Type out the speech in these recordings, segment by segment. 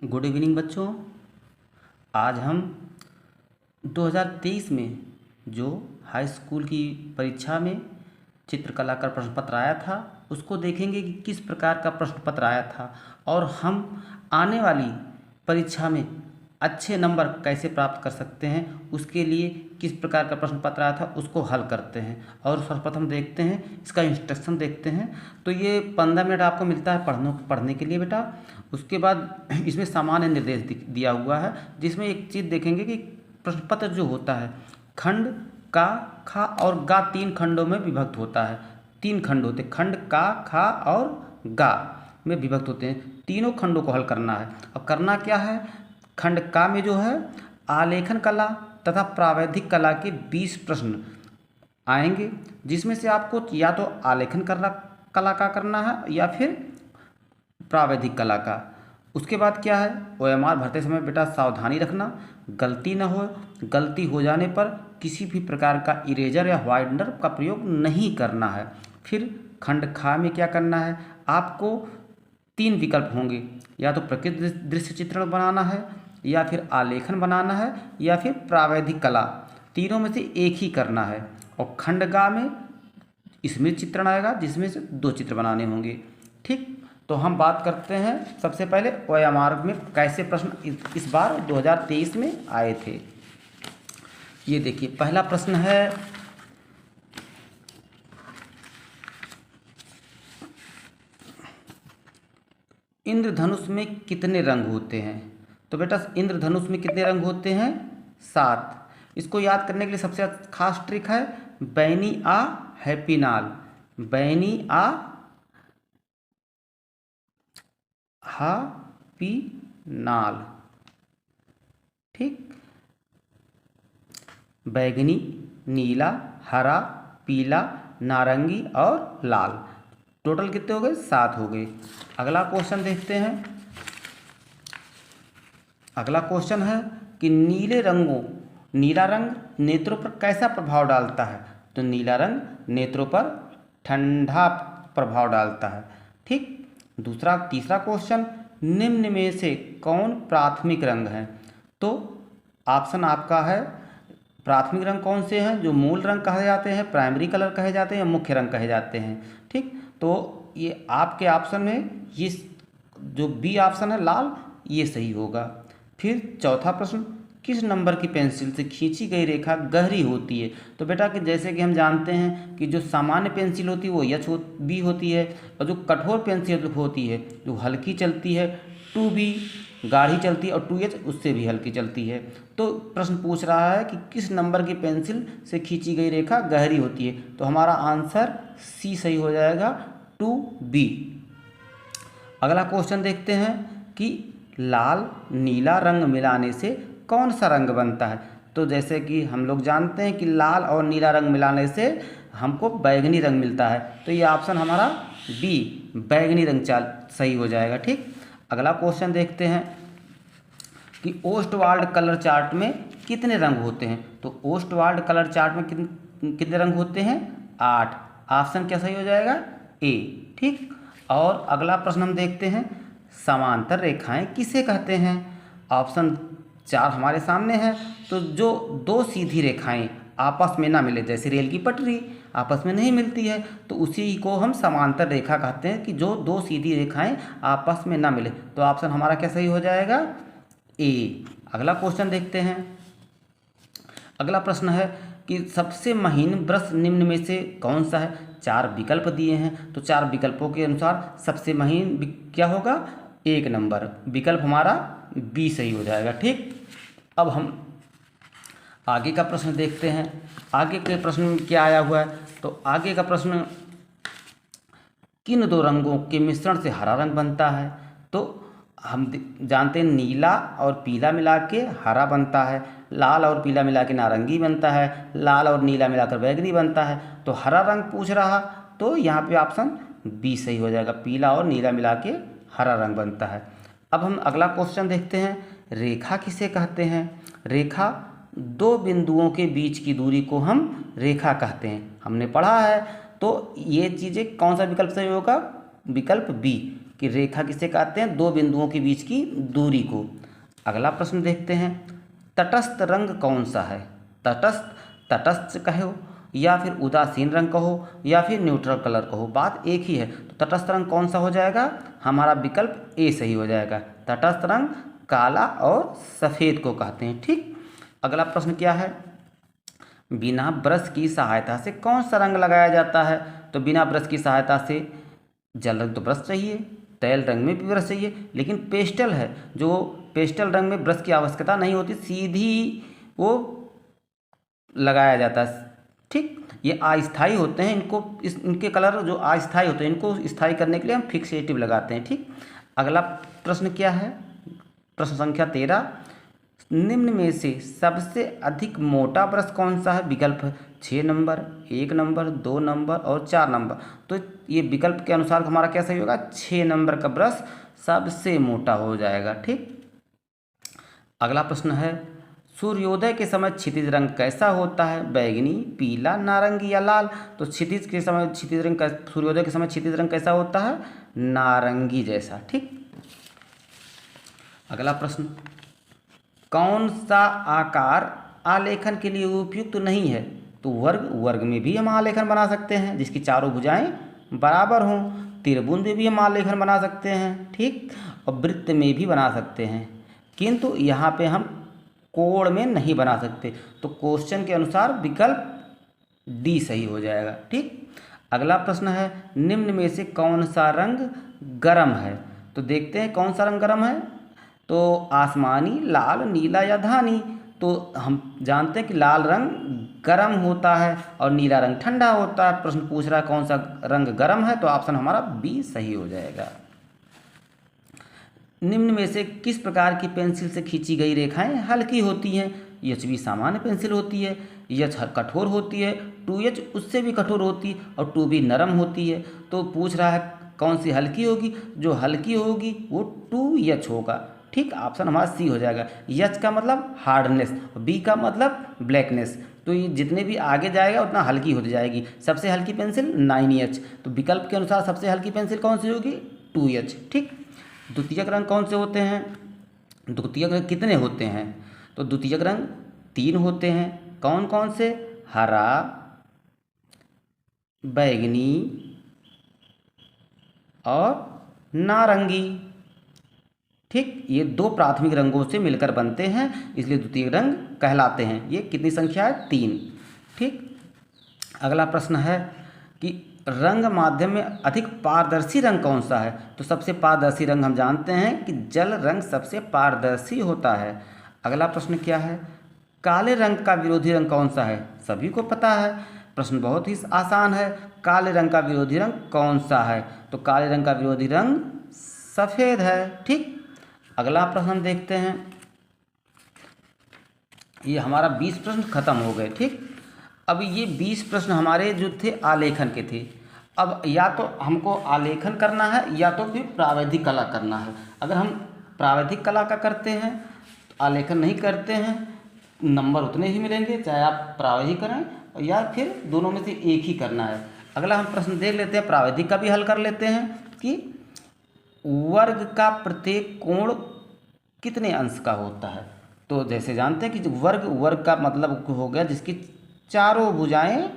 Good evening बच्चों। आज हम 2023 में जो हाई स्कूल की परीक्षा में चित्रकला का प्रश्न पत्र आया था उसको देखेंगे कि किस प्रकार का प्रश्न पत्र आया था और हम आने वाली परीक्षा में अच्छे नंबर कैसे प्राप्त कर सकते हैं, उसके लिए किस प्रकार का प्रश्न पत्र आया था उसको हल करते हैं। और सर्वप्रथम देखते हैं इसका इंस्ट्रक्शन देखते हैं। तो ये 15 मिनट आपको मिलता है पढ़ने के लिए बेटा। उसके बाद इसमें सामान्य निर्देश दिया हुआ है, जिसमें एक चीज़ देखेंगे कि प्रश्न पत्र जो होता है खंड का, खा और गा 3 खंडों में विभक्त होता है। 3 खंड होते हैं, खंड का, खा और गा में विभक्त होते हैं। तीनों खंडों को हल करना है। अब करना क्या है, खंड का में जो है आलेखन कला तथा प्रावैधिक कला के 20 प्रश्न आएंगे, जिसमें से आपको या तो आलेखन कला का करना है या फिर प्रावैधिक कला का। उसके बाद क्या है, ओएमआर भरते समय बेटा सावधानी रखना, गलती न हो। गलती हो जाने पर किसी भी प्रकार का इरेजर या वाइटनर का प्रयोग नहीं करना है। फिर खंड खा में क्या करना है, आपको 3 विकल्प होंगे, या तो प्रकृति दृश्य चित्रण बनाना है, या फिर आलेखन बनाना है, या फिर प्रावैधिक कला। तीनों में से एक ही करना है। और खंड गा में स्मृति चित्रण आएगा, जिसमें से 2 चित्र बनाने होंगे। ठीक, तो हम बात करते हैं सबसे पहले ओएमआर में कैसे प्रश्न इस बार 2023 में आए थे। ये देखिए, पहला प्रश्न है, इंद्रधनुष में कितने रंग होते हैं। तो बेटा इंद्रधनुष में कितने रंग होते हैं, 7। इसको याद करने के लिए सबसे खास ट्रिक है बैनी आ हैप्पी नाल, बैनी आ हैप्पी नाल। ठीक, बैगनी, नीला, हरा, पीला, नारंगी और लाल। टोटल कितने हो गए, 7 हो गए। अगला क्वेश्चन देखते हैं। अगला क्वेश्चन है कि नीला रंग नेत्रों पर कैसा प्रभाव डालता है। तो नीला रंग नेत्रों पर ठंडा प्रभाव डालता है। ठीक, तीसरा क्वेश्चन, निम्न में से कौन प्राथमिक रंग है। तो ऑप्शन आपका है, प्राथमिक रंग कौन से हैं, जो मूल रंग कहे जाते हैं, प्राइमरी कलर कहे जाते हैं, मुख्य रंग कहे जाते हैं। ठीक, तो ये आपके ऑप्शन में ये जो बी ऑप्शन है लाल, ये सही होगा। फिर चौथा प्रश्न, किस नंबर की पेंसिल से खींची गई रेखा गहरी होती है। तो बेटा कि जैसे कि हम जानते हैं कि जो सामान्य पेंसिल होती है वो बी होती है, और जो कठोर पेंसिल होती है जो हल्की चलती है 2B गाढ़ी चलती है, और 2H उससे भी हल्की चलती है। तो प्रश्न पूछ रहा है कि किस नंबर की पेंसिल से खींची गई रेखा गहरी होती है। तो हमारा आंसर सी सही हो जाएगा, 2B। अगला क्वेश्चन देखते हैं कि लाल नीला रंग मिलाने से कौन सा रंग बनता है। तो जैसे कि हम लोग जानते हैं कि लाल और नीला रंग मिलाने से हमको बैगनी रंग मिलता है। तो ये ऑप्शन हमारा बी बैगनी रंग सही हो जाएगा। ठीक, अगला क्वेश्चन देखते हैं कि ओस्टवाल्ड कलर चार्ट में कितने रंग होते हैं। तो ओस्टवाल्ड कलर चार्ट में कितने रंग होते हैं, 8। ऑप्शन क्या सही हो जाएगा, ए। ठीक, और अगला प्रश्न हम देखते हैं, समांतर रेखाएं किसे कहते हैं। ऑप्शन 4 हमारे सामने है। तो जो 2 सीधी रेखाएं आपस में ना मिले, जैसे रेल की पटरी आपस में नहीं मिलती है, तो उसी को हम समांतर रेखा कहते हैं, कि जो 2 सीधी रेखाएं आपस में ना मिले। तो ऑप्शन हमारा क्या सही हो जाएगा, ए। अगला क्वेश्चन देखते हैं। अगला प्रश्न है कि सबसे महीन ब्रश निम्न में से कौन सा है। 4 विकल्प दिए हैं, तो 4 विकल्पों के अनुसार सबसे महीन क्या होगा, 1 नंबर विकल्प हमारा बी सही हो जाएगा। ठीक, अब हम आगे का प्रश्न देखते हैं। आगे के प्रश्न में क्या आया हुआ है। तो आगे का प्रश्न, किन 2 रंगों के मिश्रण से हरा रंग बनता है। तो हम जानते हैं नीला और पीला मिला के हरा बनता है, लाल और पीला मिला के नारंगी बनता है, लाल और नीला मिलाकर बैगनी बनता है। तो हरा रंग पूछ रहा, तो यहाँ पे ऑप्शन बी सही हो जाएगा, पीला और नीला मिला के हरा रंग बनता है। अब हम अगला क्वेश्चन देखते हैं, रेखा किसे कहते हैं। रेखा 2 बिंदुओं के बीच की दूरी को हम रेखा कहते हैं, हमने पढ़ा है। तो ये चीज़ें कौन सा विकल्प सही होगा, विकल्प बी, कि रेखा किसे कहते हैं, दो बिंदुओं के बीच की दूरी को। अगला प्रश्न देखते हैं, तटस्थ रंग कौन सा है। तटस्थ, तटस्थ कहो या फिर उदासीन रंग कहो या फिर न्यूट्रल कलर कहो, बात एक ही है। तो तटस्थ रंग कौन सा हो जाएगा, हमारा विकल्प ए सही हो जाएगा। तटस्थ रंग काला और सफ़ेद को कहते हैं। ठीक, अगला प्रश्न क्या है, बिना ब्रश की सहायता से कौन सा रंग लगाया जाता है। तो बिना ब्रश की सहायता से जल रंग तो ब्रश चाहिए, तैल रंग में भी ब्रश चाहिए, लेकिन पेस्टल है, जो पेस्टल रंग में ब्रश की आवश्यकता नहीं होती, सीधी वो लगाया जाता है। ठीक, ये अस्थाई होते हैं, इनके कलर जो अस्थाई होते हैं, इनको स्थायी करने के लिए हम फिक्सेटिव लगाते हैं। ठीक, अगला प्रश्न क्या है, प्रश्न संख्या 13, निम्न में से सबसे अधिक मोटा ब्रश कौन सा है। विकल्प 6 नंबर, 1 नंबर, 2 नंबर और 4 नंबर। तो ये विकल्प के अनुसार हमारा क्या सही होगा, 6 नंबर का ब्रश सबसे मोटा हो जाएगा। ठीक, अगला प्रश्न है, सूर्योदय के समय क्षितिज रंग कैसा होता है। बैगनी, पीला, नारंगी या लाल। तो क्षितिज के समय क्षितिज रंग, सूर्योदय के समय क्षितिज रंग कैसा होता है, नारंगी जैसा। ठीक, अगला प्रश्न, कौन सा आकार आलेखन के लिए उपयुक्त नहीं है। तो वर्ग, वर्ग में भी हम आलेखन बना सकते हैं जिसकी चारों भुजाएं बराबर हों। त्रिभुज में भी हम आलेखन बना सकते हैं। ठीक, और वृत्त में भी बना सकते हैं, किंतु यहाँ पे हम कोण में नहीं बना सकते। तो क्वेश्चन के अनुसार विकल्प डी सही हो जाएगा। ठीक, अगला प्रश्न है, निम्न में से कौन सा रंग गर्म है। तो देखते हैं कौन सा रंग गर्म है। तो आसमानी, लाल, नीला या धानी। तो हम जानते हैं कि लाल रंग गर्म होता है और नीला रंग ठंडा होता है। प्रश्न पूछ रहा है कौन सा रंग गर्म है, तो ऑप्शन हमारा बी सही हो जाएगा। निम्न में से किस प्रकार की पेंसिल से खींची गई रेखाएं हल्की होती हैं। HB सामान्य पेंसिल होती है, H कठोर होती है, 2H उससे भी कठोर होती है और 2B नरम होती है। तो पूछ रहा है कौन सी हल्की होगी, जो हल्की होगी वो 2H होगा। ठीक, ऑप्शन हमारा सी हो जाएगा। H का मतलब हार्डनेस, B का मतलब ब्लैकनेस। तो ये जितने भी आगे जाएगा उतना हल्की होती जाएगी। सबसे हल्की पेंसिल 9H। तो विकल्प के अनुसार सबसे हल्की पेंसिल कौन सी होगी, 2H। ठीक, द्वितीयक रंग कौन से होते हैं। द्वितीयक रंग कितने होते हैं। तो द्वितीयक रंग 3 होते हैं। कौन कौन से, हरा, बैगनी और नारंगी। ठीक, ये 2 प्राथमिक रंगों से मिलकर बनते हैं, इसलिए द्वितीय रंग कहलाते हैं। ये कितनी संख्या है, 3। ठीक, अगला प्रश्न है कि रंग माध्यम में अधिक पारदर्शी रंग कौन सा है। तो सबसे पारदर्शी रंग हम जानते हैं कि जल रंग सबसे पारदर्शी होता है। अगला प्रश्न क्या है, काले रंग का विरोधी रंग कौन सा है। सभी को पता है, प्रश्न बहुत ही आसान है। काले रंग का विरोधी रंग कौन सा है। तो काले रंग का विरोधी रंग सफ़ेद है। ठीक, अगला प्रश्न हम देखते हैं। ये हमारा 20 प्रश्न खत्म हो गए। ठीक, अब ये 20 प्रश्न हमारे जो थे आलेखन के थे। अब या तो हमको आलेखन करना है या तो फिर प्रावैधिक कला करना है। अगर हम प्रावैधिक कला का करते हैं तो आलेखन नहीं करते हैं, नंबर उतने ही मिलेंगे चाहे आप प्रावैधिक करें या फिर दोनों में से एक ही करना है। अगला हम प्रश्न देख लेते हैं, प्रावैधिक का भी हल कर लेते हैं कि वर्ग का प्रत्येक कोण कितने अंश का होता है। तो जैसे जानते हैं कि वर्ग, वर्ग का मतलब हो गया जिसकी चारों भुजाएं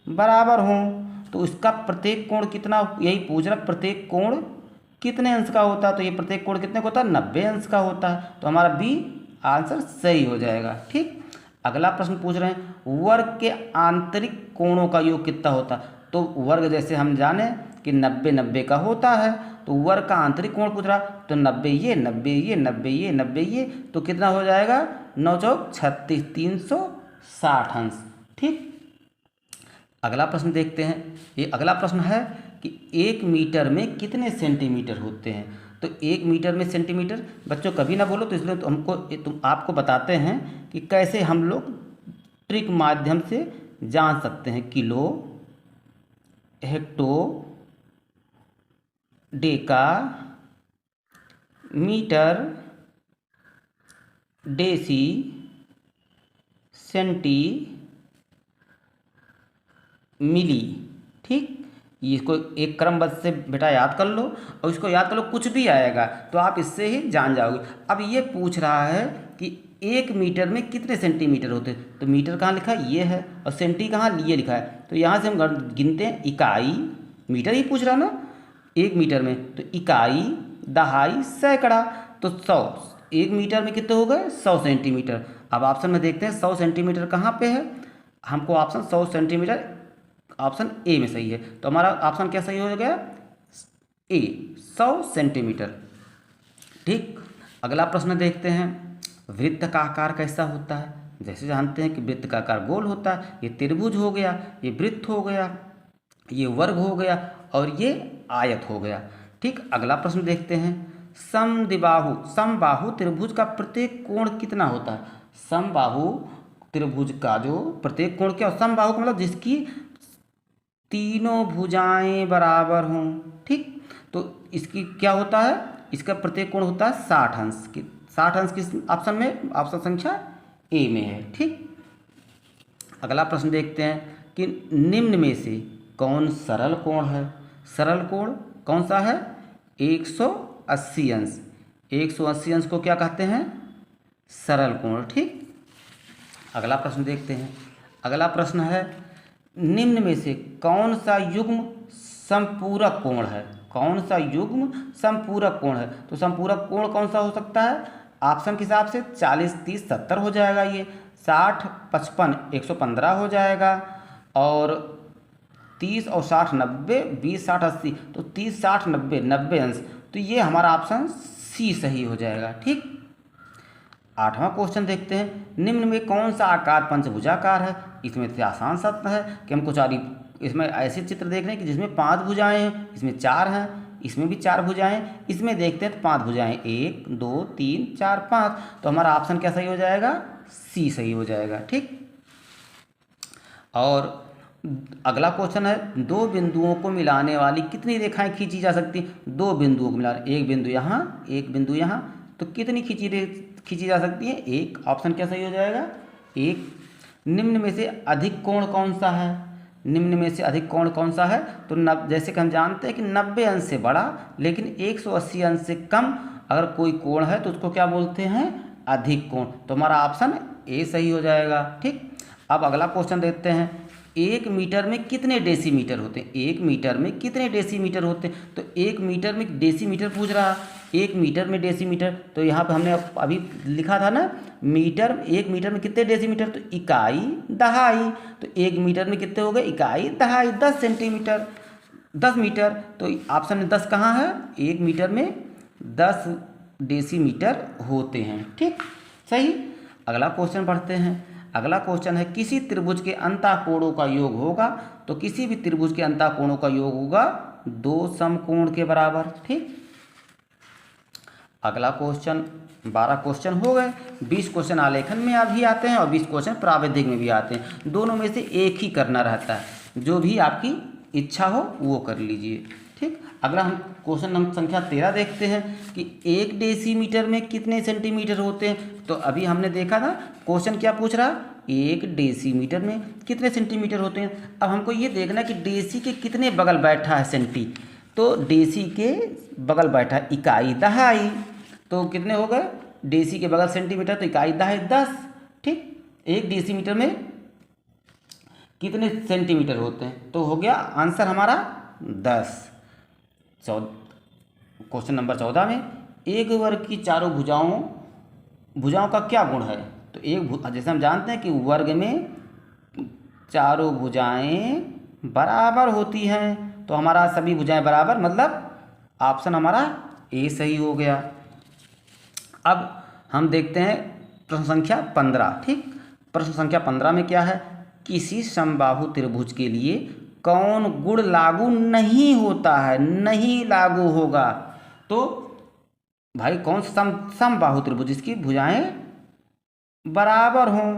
बराबर हों। तो इसका प्रत्येक कोण कितना, यही पूछ रहा, प्रत्येक कोण कितने अंश का होता है। तो ये प्रत्येक कोण कितने का होता है, 90 अंश का होता है। तो हमारा बी आंसर सही हो जाएगा। ठीक, अगला प्रश्न पूछ रहे हैं, वर्ग के आंतरिक कोणों का योग कितना होता है। तो वर्ग जैसे हम जाने कि 90-90 का होता है, तो वर्ग का आंतरिक कोण पूछ रहा, तो 90 ये, 90 ये, 90 ये, 90 ये, तो कितना हो जाएगा, 9 चौक 36, 360 अंश। ठीक, अगला प्रश्न देखते हैं। ये अगला प्रश्न है कि 1 मीटर में कितने सेंटीमीटर होते हैं। तो 1 मीटर में सेंटीमीटर, बच्चों कभी ना बोलो, तो इसलिए तो तुम आपको बताते हैं कि कैसे हम लोग ट्रिक माध्यम से जान सकते हैं। Kilo, hecto, deca, metre, deci, centi, milli. ठीक, इसको एक क्रमबद्ध से बेटा याद कर लो और इसको याद कर लो, कुछ भी आएगा तो आप इससे ही जान जाओगे। अब ये पूछ रहा है कि 1 मीटर में कितने सेंटीमीटर होते हैं, तो मीटर कहाँ लिखा है, ये है, और सेंटी कहाँ, ये लिखा है। तो यहाँ से हम गिनते हैं, इकाई, मीटर ही पूछ रहा ना 1 मीटर में, तो इकाई, दहाई, सैकड़ा, तो 100, 1 मीटर में कितने हो गए, 100 सेंटीमीटर। अब ऑप्शन में देखते हैं 100 सेंटीमीटर कहाँ पे है, हमको ऑप्शन 100 सेंटीमीटर, ऑप्शन ए में सही है। तो हमारा ऑप्शन क्या सही हो गया, ए, 100 सेंटीमीटर। ठीक, अगला प्रश्न देखते हैं, वृत्त का आकार कैसा होता है। जैसे जानते हैं कि वृत्त का आकार गोल होता है, ये त्रिभुज हो गया, ये वृत्त हो गया, ये वर्ग हो गया और ये आयत हो गया। ठीक, अगला प्रश्न देखते हैं, समबाहु त्रिभुज का प्रत्येक कोण कितना होता है। समबाहु त्रिभुज का जो प्रत्येक कोण क्या, समबाहु का मतलब जिसकी तीनों भुजाएं बराबर हों। ठीक, तो इसकी क्या होता है, इसका प्रत्येक कोण होता है 60 अंश की, 60 अंश किस ऑप्शन में, ऑप्शन संख्या ए में है। ठीक, अगला प्रश्न देखते हैं कि निम्न में से कौन सरल कोण है। सरल कोण कौन सा है, 180 अंश, 180 अंश को क्या कहते हैं, सरल कोण। ठीक, अगला प्रश्न देखते हैं, अगला प्रश्न है, निम्न में से कौन सा युग्म समपूरक कोण है। कौन सा युग्म समपूरक कोण है, तो समपूरक कोण कौन सा हो सकता है, ऑप्शन के हिसाब से 40, 30, 70 हो जाएगा, ये 60, 55, 115 हो जाएगा, और 30 और 60, 90, 20, 60, 80, तो 30, 60, 90, 90 अंश, तो ये हमारा ऑप्शन सी सही हो जाएगा। ठीक, 8वां क्वेश्चन देखते हैं, निम्न में कौन सा आकार पंचभुजाकार है। इसमें से आसान सत्य है कि हमको इसमें ऐसे चित्र देख रहे हैं कि जिसमें 5 भुजाएं हैं, इसमें 4 हैं, इसमें भी 4 भुजाएं, इसमें देखते हैं तो 5 भुजाएं, 1, 2, 3, 4, 5, तो हमारा ऑप्शन क्या सही हो जाएगा, सी सही हो जाएगा। ठीक, और अगला क्वेश्चन है, 2 बिंदुओं को मिलाने वाली कितनी रेखाएं खींची जा सकती हैं। 2 बिंदुओं को मिलाने, एक बिंदु यहाँ, एक बिंदु यहाँ, तो कितनी खींची जा सकती है, एक, ऑप्शन क्या सही हो जाएगा, एक। निम्न में से अधिक कोण कौन सा है। निम्न में से अधिक कोण कौन सा है, तो जैसे कि हम जानते हैं कि 90 अंश से बड़ा लेकिन 180 अंश से कम अगर कोई कोण है तो उसको क्या बोलते हैं, अधिक कोण, तो हमारा ऑप्शन ए सही हो जाएगा। ठीक, अब अगला क्वेश्चन देखते हैं, 1 मीटर में कितने डेसीमीटर होते हैं। 1 मीटर में कितने डेसीमीटर होते हैं, तो 1 मीटर में डेसीमीटर पूछ रहा, 1 मीटर में डेसीमीटर, तो यहाँ पे हमने अभी लिखा था ना मीटर, 1 मीटर में कितने डेसीमीटर, तो इकाई, दहाई, तो 1 मीटर में कितने हो गए, इकाई, दहाई, 10 सेंटीमीटर, 10 मीटर, तो ऑप्शन में 10 कहाँ है, 1 मीटर में 10 डेसीमीटर होते हैं। ठीक, सही। अगला क्वेश्चन पढ़ते हैं, अगला क्वेश्चन है, किसी त्रिभुज के अंतःकोणों का योग होगा, तो किसी भी त्रिभुज के अंतःकोणों का योग होगा 2 समकोण के बराबर। ठीक, अगला क्वेश्चन, 12 क्वेश्चन हो गए, 20 क्वेश्चन आलेखन में भी आते हैं और 20 क्वेश्चन प्रावैधिक में भी आते हैं, दोनों में से एक ही करना रहता है, जो भी आपकी इच्छा हो वो कर लीजिए। ठीक, अगला हम क्वेश्चन नंबर संख्या 13 देखते हैं कि 1 डेसीमीटर में कितने सेंटीमीटर होते हैं। तो अभी हमने देखा था क्वेश्चन क्या पूछ रहा, 1 डेसीमीटर में कितने सेंटीमीटर होते हैं। अब हमको ये देखना है कि डेसी के कितने बगल बैठा है सेंटी, तो डेसी के बगल बैठा है इकाई, दहाई, तो कितने हो गए डेसी के बगल सेंटीमीटर, तो इकाई, दहाई, 10। ठीक, 1 डेसीमीटर में कितने सेंटीमीटर होते हैं, तो हो गया आंसर हमारा 10। क्वेश्चन नंबर 14 में, एक वर्ग की चारों भुजाओं का क्या गुण है। तो जैसे हम जानते हैं कि वर्ग में चारों भुजाएं बराबर होती हैं, तो हमारा सभी भुजाएं बराबर, मतलब ऑप्शन हमारा ए सही हो गया। अब हम देखते हैं प्रश्न संख्या 15। ठीक, प्रश्न संख्या 15 में क्या है, किसी समबाहु त्रिभुज के लिए कौन गुण लागू नहीं होता है, नहीं लागू होगा। तो भाई कौन समबाहु त्रिभुज, जिसकी भुजाएं बराबर हों,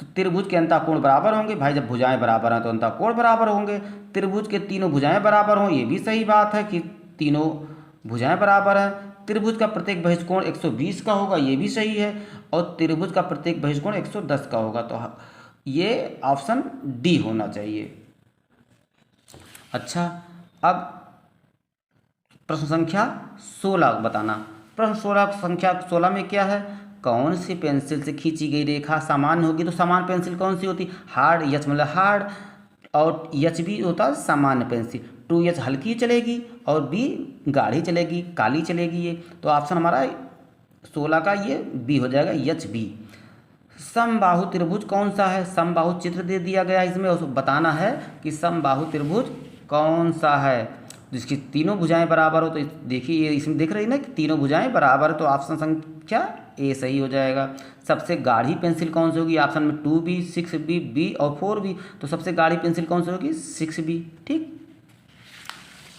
तो त्रिभुज के अंतःकोण बराबर होंगे। भाई जब भुजाएं बराबर हैं तो अंतःकोण बराबर होंगे। त्रिभुज के तीनों भुजाएं बराबर हों, ये भी सही बात है कि तीनों भुजाएं बराबर हैं। त्रिभुज का प्रत्येक बहिष्कोण 120 का होगा, ये भी सही है, और त्रिभुज का प्रत्येक बहिष्कोण 110 का होगा, तो ये ऑप्शन डी होना चाहिए। अच्छा, अब प्रश्न संख्या 16 बताना। प्रश्न 16 संख्या 16 में क्या है, कौन सी पेंसिल से खींची गई रेखा सामान्य होगी। तो सामान्य पेंसिल कौन सी होती, हार्ड, एच मतलब हार्ड, और एच भी होता है सामान्य पेंसिल। 2H हल्की चलेगी और बी गाढ़ी चलेगी, काली चलेगी ये। तो ऑप्शन हमारा 16 का ये बी हो जाएगा, एच बी। समबाहु त्रिभुज कौन सा है, समबाहु चित्र दे दिया गया है इसमें, उसको बताना है कि समबाहु त्रिभुज कौन सा है जिसकी तीनों भुजाएं बराबर हो। तो देखिए ये इसमें देख रही है ना कि तीनों भुजाएं बराबर है, तो ऑप्शन संख्या ए सही हो जाएगा। सबसे गाढ़ी पेंसिल कौन सी होगी, ऑप्शन में 2B, 6B, बी और 4B। तो सबसे गाढ़ी पेंसिल कौन सी होगी, 6B। ठीक,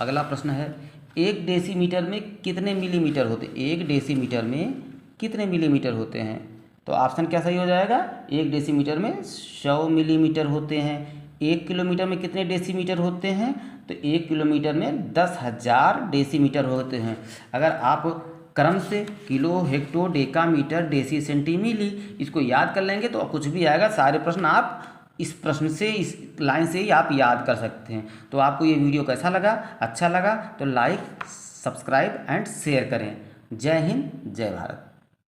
अगला प्रश्न है, 1 डेसीमीटर में कितने मिलीमीटर होते हैं। 1 डेसीमीटर में कितने मिलीमीटर होते हैं। तो ऑप्शन क्या सही हो जाएगा, 1 डेसीमीटर में 100 मिलीमीटर होते हैं। 1 किलोमीटर में कितने डेसीमीटर होते हैं, तो 1 किलोमीटर में 10,000 डेसीमीटर होते हैं। अगर आप क्रम से kilo, hecto, deca, metre, deci, centi milli इसको याद कर लेंगे तो कुछ भी आएगा। सारे प्रश्न आप इस प्रश्न से, इस लाइन से ही आप याद कर सकते हैं। तो आपको ये वीडियो कैसा लगा, अच्छा लगा तो लाइक, सब्सक्राइब एंड शेयर करें। जय हिंद, जय भारत।